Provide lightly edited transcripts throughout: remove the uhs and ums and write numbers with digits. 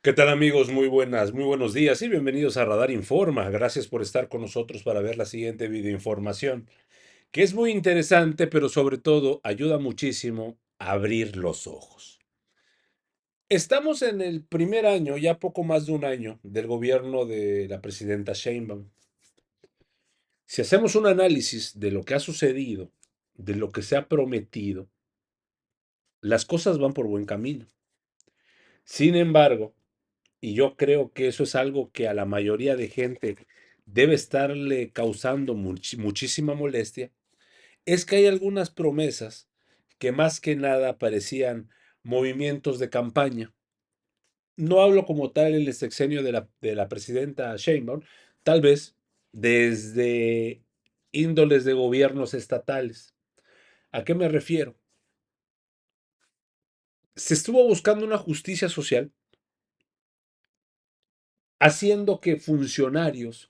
¿Qué tal amigos? Muy buenos días y bienvenidos a Radar Informa. Gracias por estar con nosotros para ver la siguiente videoinformación, que es muy interesante, pero sobre todo ayuda muchísimo a abrir los ojos. Estamos en el primer año, ya poco más de un año, del gobierno de la presidenta Sheinbaum. Si hacemos un análisis de lo que ha sucedido, de lo que se ha prometido, las cosas van por buen camino. Sin embargo, y yo creo que eso es algo que a la mayoría de gente debe estarle causando muchísima molestia, es que hay algunas promesas que más que nada parecían movimientos de campaña. No hablo como tal en el sexenio de la presidenta Sheinbaum, tal vez desde índoles de gobiernos estatales. ¿A qué me refiero? Se estuvo buscando una justicia social haciendo que funcionarios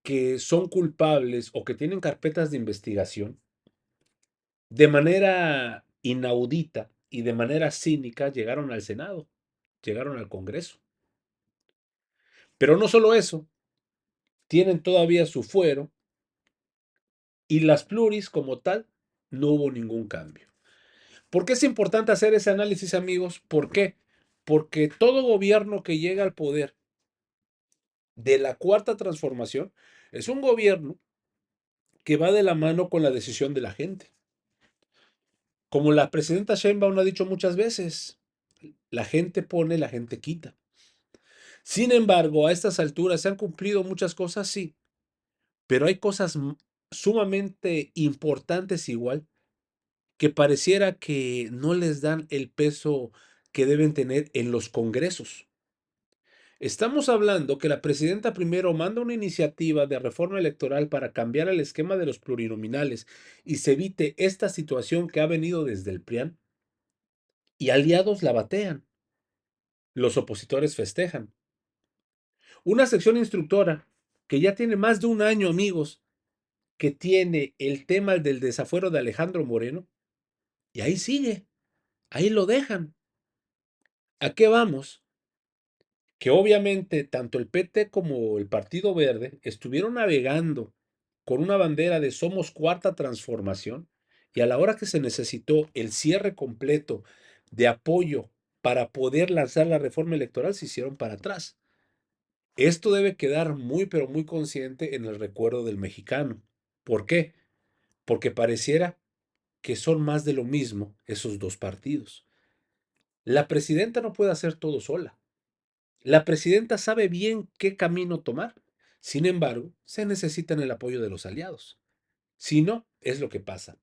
que son culpables o que tienen carpetas de investigación, de manera inaudita y de manera cínica llegaron al Senado, llegaron al Congreso. Pero no solo eso, tienen todavía su fuero y las pluris como tal, no hubo ningún cambio. ¿Por qué es importante hacer ese análisis, amigos? ¿Por qué? Porque todo gobierno que llega al poder de la cuarta transformación es un gobierno que va de la mano con la decisión de la gente. Como la presidenta Sheinbaum ha dicho muchas veces, la gente pone, la gente quita. Sin embargo, a estas alturas se han cumplido muchas cosas, sí, pero hay cosas sumamente importantes igual que pareciera que no les dan el peso que deben tener en los congresos. Estamos hablando que la presidenta primero manda una iniciativa de reforma electoral para cambiar el esquema de los plurinominales y se evite esta situación que ha venido desde el PRIAN y aliados la batean. Los opositores festejan. Una sección instructora que ya tiene más de un año, amigos, que tiene el tema del desafuero de Alejandro Moreno, y ahí sigue, ahí lo dejan. ¿A qué vamos? Que obviamente tanto el PT como el Partido Verde estuvieron navegando con una bandera de somos cuarta transformación, y a la hora que se necesitó el cierre completo de apoyo para poder lanzar la reforma electoral, se hicieron para atrás. Esto debe quedar muy, pero muy consciente en el recuerdo del mexicano. ¿Por qué? Porque pareciera que son más de lo mismo esos dos partidos. La presidenta no puede hacer todo sola. La presidenta sabe bien qué camino tomar. Sin embargo, se necesita el apoyo de los aliados. Si no, es lo que pasa.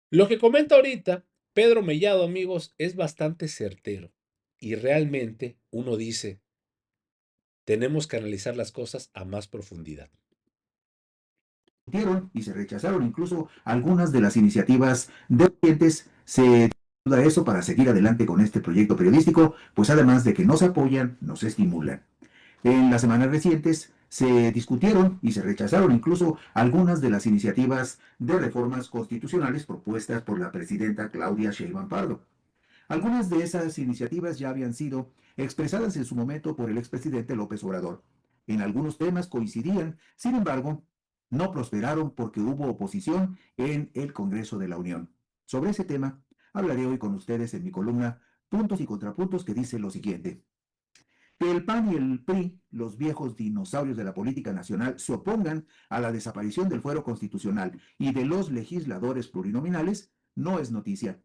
Lo que comenta ahorita Pedro Mellado, amigos, es bastante certero. Y realmente uno dice, tenemos que analizar las cosas a más profundidad. Y se rechazaron incluso algunas de las iniciativas de clientes. Se da eso para seguir adelante con este proyecto periodístico, pues además de que nos apoyan, nos estimulan. En las semanas recientes se discutieron y se rechazaron incluso algunas de las iniciativas de reformas constitucionales propuestas por la presidenta Claudia Sheinbaum Pardo. Algunas de esas iniciativas ya habían sido expresadas en su momento por el expresidente López Obrador. En algunos temas coincidían, sin embargo, no prosperaron porque hubo oposición en el Congreso de la Unión. Sobre ese tema hablaré hoy con ustedes en mi columna Puntos y Contrapuntos, que dice lo siguiente. Que el PAN y el PRI, los viejos dinosaurios de la política nacional, se opongan a la desaparición del fuero constitucional y de los legisladores plurinominales no es noticia,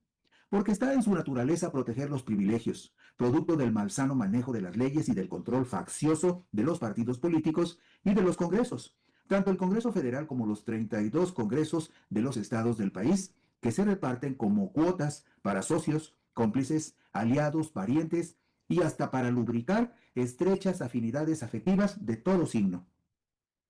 porque está en su naturaleza proteger los privilegios, producto del malsano manejo de las leyes y del control faccioso de los partidos políticos y de los congresos, tanto el Congreso Federal como los 32 congresos de los estados del país, que se reparten como cuotas para socios, cómplices, aliados, parientes y hasta para lubricar estrechas afinidades afectivas de todo signo.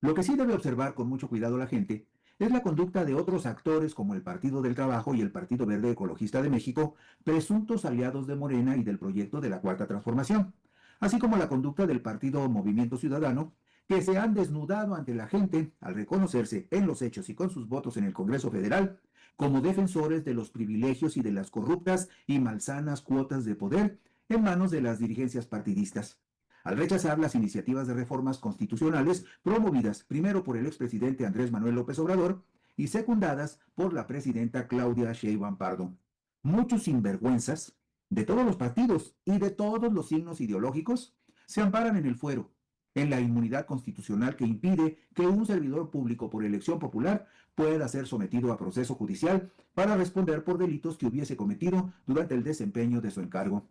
Lo que sí debe observar con mucho cuidado la gente es la conducta de otros actores como el Partido del Trabajo y el Partido Verde Ecologista de México, presuntos aliados de Morena y del proyecto de la Cuarta Transformación, así como la conducta del Partido Movimiento Ciudadano, que se han desnudado ante la gente al reconocerse en los hechos y con sus votos en el Congreso Federal como defensores de los privilegios y de las corruptas y malsanas cuotas de poder en manos de las dirigencias partidistas. Al rechazar las iniciativas de reformas constitucionales promovidas primero por el expresidente Andrés Manuel López Obrador y secundadas por la presidenta Claudia Sheinbaum Pardo. Muchos sinvergüenzas de todos los partidos y de todos los signos ideológicos se amparan en el fuero, en la inmunidad constitucional que impide que un servidor público por elección popular pueda ser sometido a proceso judicial para responder por delitos que hubiese cometido durante el desempeño de su encargo.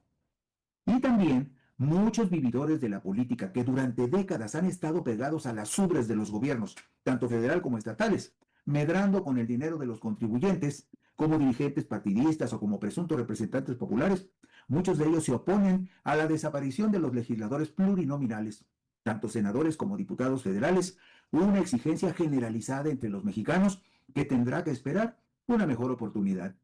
Y también muchos vividores de la política que durante décadas han estado pegados a las ubres de los gobiernos, tanto federal como estatales, medrando con el dinero de los contribuyentes, como dirigentes partidistas o como presuntos representantes populares. Muchos de ellos se oponen a la desaparición de los legisladores plurinominales, tanto senadores como diputados federales, una exigencia generalizada entre los mexicanos que tendrá que esperar una mejor oportunidad.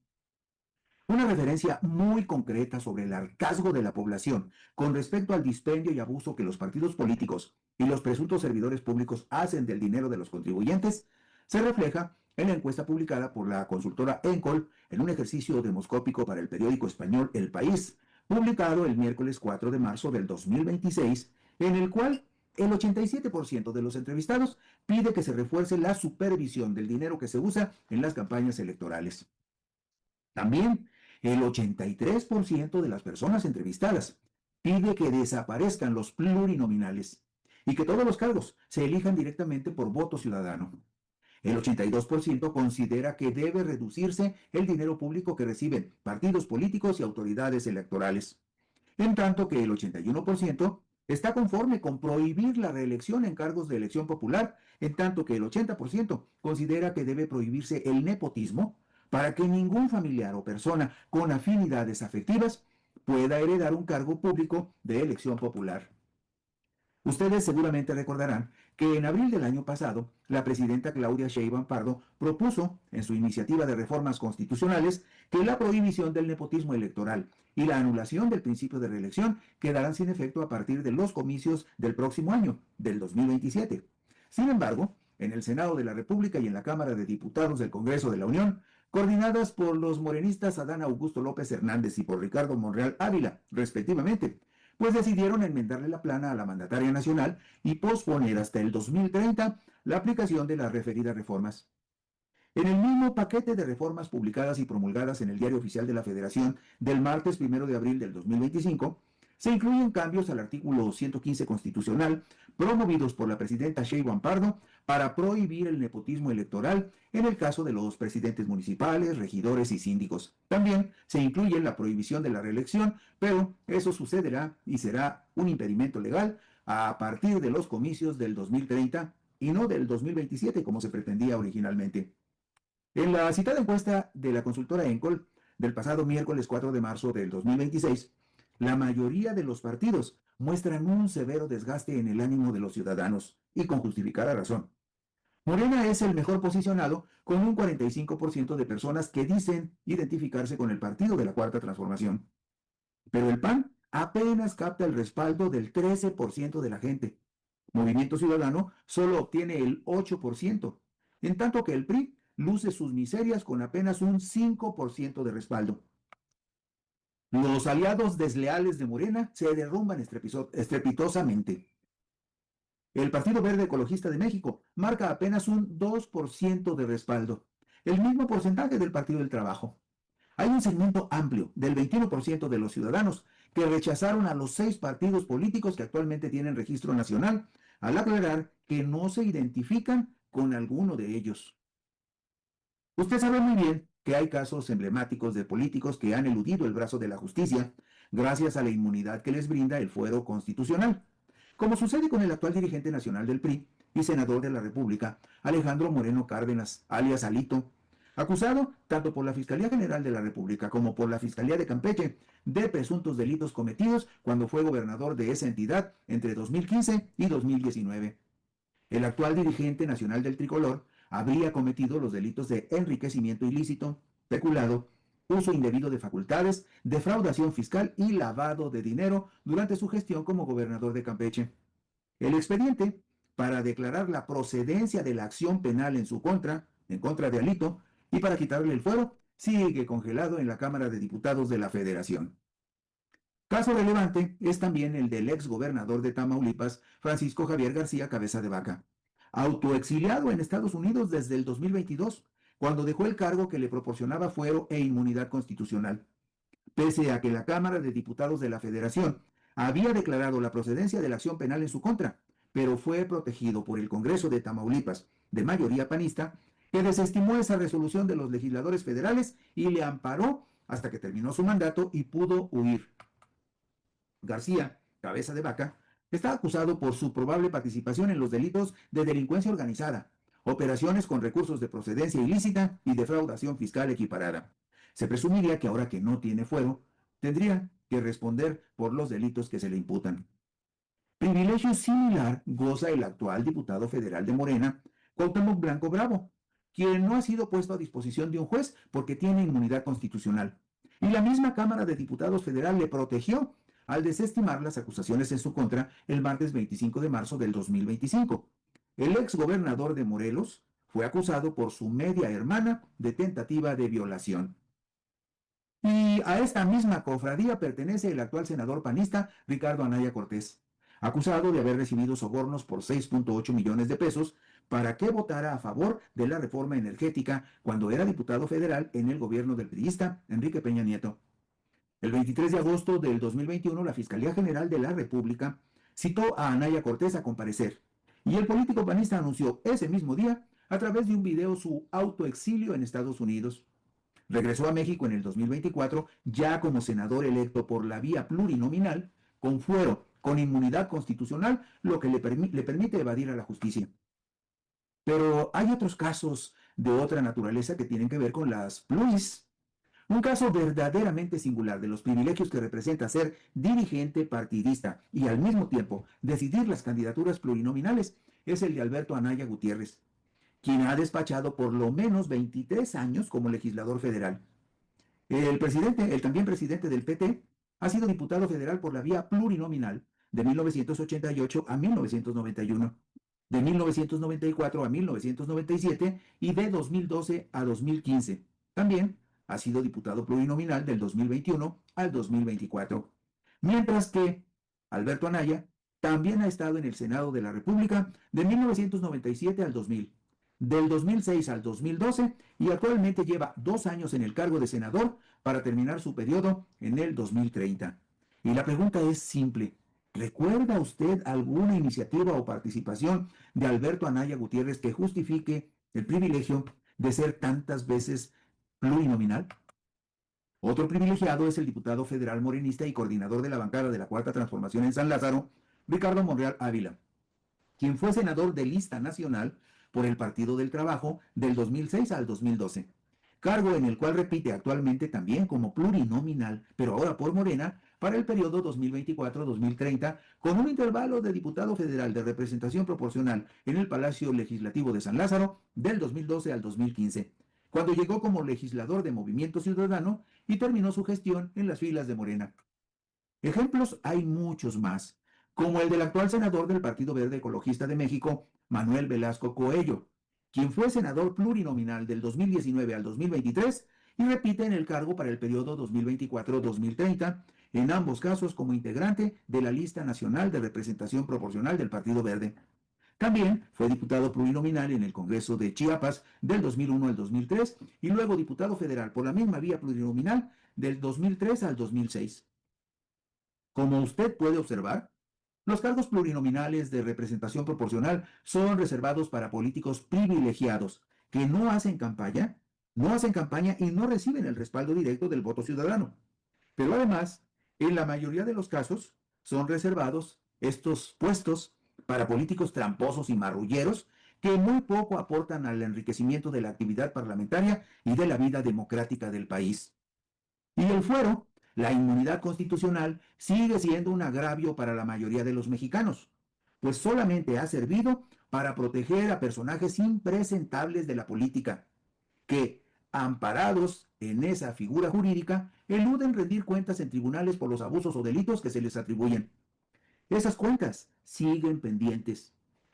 Una referencia muy concreta sobre el hartazgo de la población con respecto al dispendio y abuso que los partidos políticos y los presuntos servidores públicos hacen del dinero de los contribuyentes se refleja en la encuesta publicada por la consultora Encol en un ejercicio demoscópico para el periódico español El País, publicado el miércoles 4 de marzo del 2026, en el cual el 87% de los entrevistados pide que se refuerce la supervisión del dinero que se usa en las campañas electorales. También el 83% de las personas entrevistadas pide que desaparezcan los plurinominales y que todos los cargos se elijan directamente por voto ciudadano. El 82% considera que debe reducirse el dinero público que reciben partidos políticos y autoridades electorales, en tanto que el 81% está conforme con prohibir la reelección en cargos de elección popular, en tanto que el 80% considera que debe prohibirse el nepotismo para que ningún familiar o persona con afinidades afectivas pueda heredar un cargo público de elección popular. Ustedes seguramente recordarán que en abril del año pasado, la presidenta Claudia Sheinbaum Pardo propuso, en su iniciativa de reformas constitucionales, que la prohibición del nepotismo electoral y la anulación del principio de reelección quedarán sin efecto a partir de los comicios del próximo año, del 2027. Sin embargo, en el Senado de la República y en la Cámara de Diputados del Congreso de la Unión, coordinadas por los morenistas Adán Augusto López Hernández y por Ricardo Monreal Ávila, respectivamente, pues decidieron enmendarle la plana a la mandataria nacional y posponer hasta el 2030 la aplicación de las referidas reformas. En el mismo paquete de reformas publicadas y promulgadas en el Diario Oficial de la Federación del martes 1 de abril del 2025, se incluyen cambios al artículo 115 constitucional promovidos por la presidenta Sheinbaum Pardo para prohibir el nepotismo electoral en el caso de los presidentes municipales, regidores y síndicos. También se incluye la prohibición de la reelección, pero eso sucederá y será un impedimento legal a partir de los comicios del 2030 y no del 2027 como se pretendía originalmente. En la citada encuesta de la consultora Encol del pasado miércoles 4 de marzo del 2026, la mayoría de los partidos muestran un severo desgaste en el ánimo de los ciudadanos, y con justificada razón. Morena es el mejor posicionado con un 45% de personas que dicen identificarse con el partido de la Cuarta Transformación. Pero el PAN apenas capta el respaldo del 13% de la gente. Movimiento Ciudadano solo obtiene el 8%, en tanto que el PRI luce sus miserias con apenas un 5% de respaldo. Los aliados desleales de Morena se derrumban estrepitosamente. El Partido Verde Ecologista de México marca apenas un 2% de respaldo, el mismo porcentaje del Partido del Trabajo. Hay un segmento amplio del 21% de los ciudadanos que rechazaron a los 6 partidos políticos que actualmente tienen registro nacional, al aclarar que no se identifican con alguno de ellos. Usted sabe muy bien que hay casos emblemáticos de políticos que han eludido el brazo de la justicia gracias a la inmunidad que les brinda el fuero constitucional, como sucede con el actual dirigente nacional del PRI y senador de la República, Alejandro Moreno Cárdenas, alias Alito, acusado tanto por la Fiscalía General de la República como por la Fiscalía de Campeche de presuntos delitos cometidos cuando fue gobernador de esa entidad entre 2015 y 2019. El actual dirigente nacional del Tricolor habría cometido los delitos de enriquecimiento ilícito, peculado, uso indebido de facultades, defraudación fiscal y lavado de dinero durante su gestión como gobernador de Campeche. El expediente, para declarar la procedencia de la acción penal en contra de Alito, y para quitarle el fuero, sigue congelado en la Cámara de Diputados de la Federación. Caso relevante es también el del ex gobernador de Tamaulipas, Francisco Javier García Cabeza de Vaca, autoexiliado en Estados Unidos desde el 2022, cuando dejó el cargo que le proporcionaba fuero e inmunidad constitucional, pese a que la Cámara de Diputados de la Federación había declarado la procedencia de la acción penal en su contra, pero fue protegido por el Congreso de Tamaulipas, de mayoría panista, que desestimó esa resolución de los legisladores federales y le amparó hasta que terminó su mandato y pudo huir. García, Cabeza de Vaca, está acusado por su probable participación en los delitos de delincuencia organizada, operaciones con recursos de procedencia ilícita y defraudación fiscal equiparada. Se presumiría que ahora que no tiene fuero, tendría que responder por los delitos que se le imputan. Privilegio similar goza el actual diputado federal de Morena, Cuauhtémoc Blanco Bravo, quien no ha sido puesto a disposición de un juez porque tiene inmunidad constitucional. Y la misma Cámara de Diputados Federal le protegió al desestimar las acusaciones en su contra el martes 25 de marzo del 2025. El ex gobernador de Morelos fue acusado por su media hermana de tentativa de violación. Y a esta misma cofradía pertenece el actual senador panista Ricardo Anaya Cortés, acusado de haber recibido sobornos por 6.8 millones de pesos para que votara a favor de la reforma energética cuando era diputado federal en el gobierno del priista Enrique Peña Nieto. El 23 de agosto del 2021, la Fiscalía General de la República citó a Anaya Cortés a comparecer, y el político panista anunció ese mismo día, a través de un video, su autoexilio en Estados Unidos. Regresó a México en el 2024 ya como senador electo por la vía plurinominal, con fuero, con inmunidad constitucional, lo que le permite evadir a la justicia. Pero hay otros casos de otra naturaleza que tienen que ver con las pluris. Un caso verdaderamente singular de los privilegios que representa ser dirigente partidista y al mismo tiempo decidir las candidaturas plurinominales es el de Alberto Anaya Gutiérrez, quien ha despachado por lo menos 23 años como legislador federal. El también presidente del PT, ha sido diputado federal por la vía plurinominal de 1988 a 1991, de 1994 a 1997 y de 2012 a 2015. También ha sido diputado plurinominal del 2021 al 2024. Mientras que Alberto Anaya también ha estado en el Senado de la República de 1997 al 2000, del 2006 al 2012 y actualmente lleva 2 años en el cargo de senador para terminar su periodo en el 2030. Y la pregunta es simple. ¿Recuerda usted alguna iniciativa o participación de Alberto Anaya Gutiérrez que justifique el privilegio de ser tantas veces plurinominal? Otro privilegiado es el diputado federal morenista y coordinador de la bancada de la Cuarta Transformación en San Lázaro, Ricardo Monreal Ávila, quien fue senador de lista nacional por el Partido del Trabajo del 2006 al 2012, cargo en el cual repite actualmente también como plurinominal, pero ahora por Morena, para el periodo 2024-2030, con un intervalo de diputado federal de representación proporcional en el Palacio Legislativo de San Lázaro del 2012 al 2015, cuando llegó como legislador de Movimiento Ciudadano y terminó su gestión en las filas de Morena. Ejemplos hay muchos más, como el del actual senador del Partido Verde Ecologista de México, Manuel Velasco Coello, quien fue senador plurinominal del 2019 al 2023 y repite en el cargo para el periodo 2024-2030, en ambos casos como integrante de la lista nacional de representación proporcional del Partido Verde. También fue diputado plurinominal en el Congreso de Chiapas del 2001 al 2003 y luego diputado federal por la misma vía plurinominal del 2003 al 2006. Como usted puede observar, los cargos plurinominales de representación proporcional son reservados para políticos privilegiados que no hacen campaña y no reciben el respaldo directo del voto ciudadano. Pero además, en la mayoría de los casos, son reservados estos puestos para políticos tramposos y marrulleros que muy poco aportan al enriquecimiento de la actividad parlamentaria y de la vida democrática del país. Y el fuero, la inmunidad constitucional, sigue siendo un agravio para la mayoría de los mexicanos, pues solamente ha servido para proteger a personajes impresentables de la política, que, amparados en esa figura jurídica, eluden rendir cuentas en tribunales por los abusos o delitos que se les atribuyen. Esas cuentas siguen pendientes.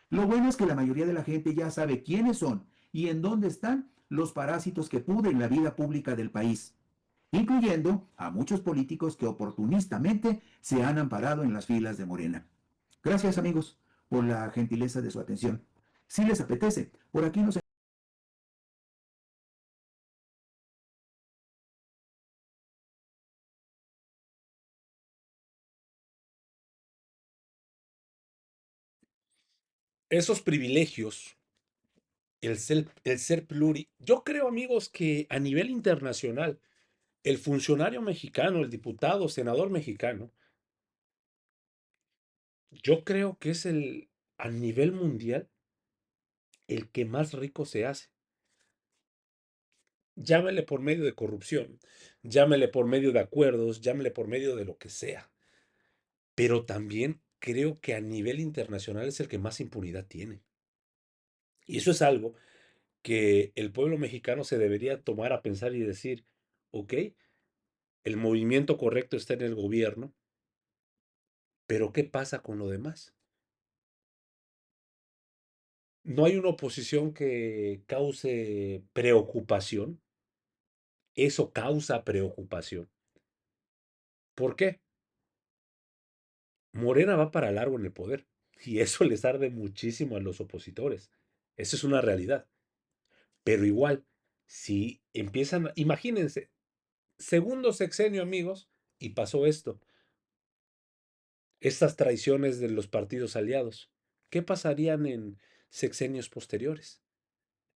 Lo bueno es que la mayoría de la gente ya sabe quiénes son y en dónde están los parásitos que pudren la vida pública del país. incluyendo a muchos políticos que oportunistamente se han amparado en las filas de Morena. Gracias, amigos, por la gentileza de su atención. Si les apetece, por aquí nos... Esos privilegios, el ser pluri, yo creo, amigos, que a nivel internacional, el funcionario mexicano, el diputado, senador mexicano, yo creo que es a nivel mundial, el que más rico se hace. Llámele por medio de corrupción, llámele por medio de acuerdos, llámele por medio de lo que sea. Pero también creo que a nivel internacional es el que más impunidad tiene. Y eso es algo que el pueblo mexicano se debería tomar a pensar y decir, ok, el movimiento correcto está en el gobierno, pero ¿qué pasa con lo demás? No hay una oposición que cause preocupación. Eso causa preocupación. ¿Por qué? Morena va para largo en el poder y eso les arde muchísimo a los opositores. Eso es una realidad. Pero igual, si empiezan, imagínense, segundo sexenio, amigos, y pasó esto, estas traiciones de los partidos aliados. ¿Qué pasarían en sexenios posteriores?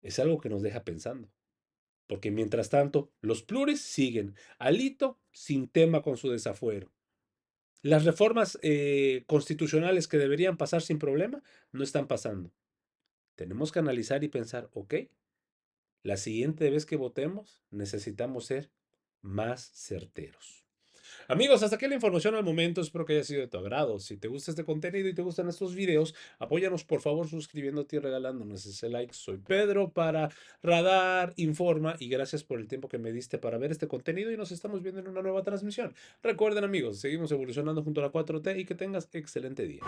Es algo que nos deja pensando. Porque mientras tanto, los pluris siguen. Alito sin tema con su desafuero. Las reformas constitucionales que deberían pasar sin problema no están pasando. Tenemos que analizar y pensar, ok, la siguiente vez que votemos necesitamos ser más certeros. Amigos, hasta aquí la información al momento. Espero que haya sido de tu agrado. Si te gusta este contenido y te gustan estos videos, apóyanos por favor suscribiéndote y regalándonos ese like. Soy Pedro para Radar Informa y gracias por el tiempo que me diste para ver este contenido y nos estamos viendo en una nueva transmisión. Recuerden, amigos, seguimos evolucionando junto a la 4T y que tengas excelente día.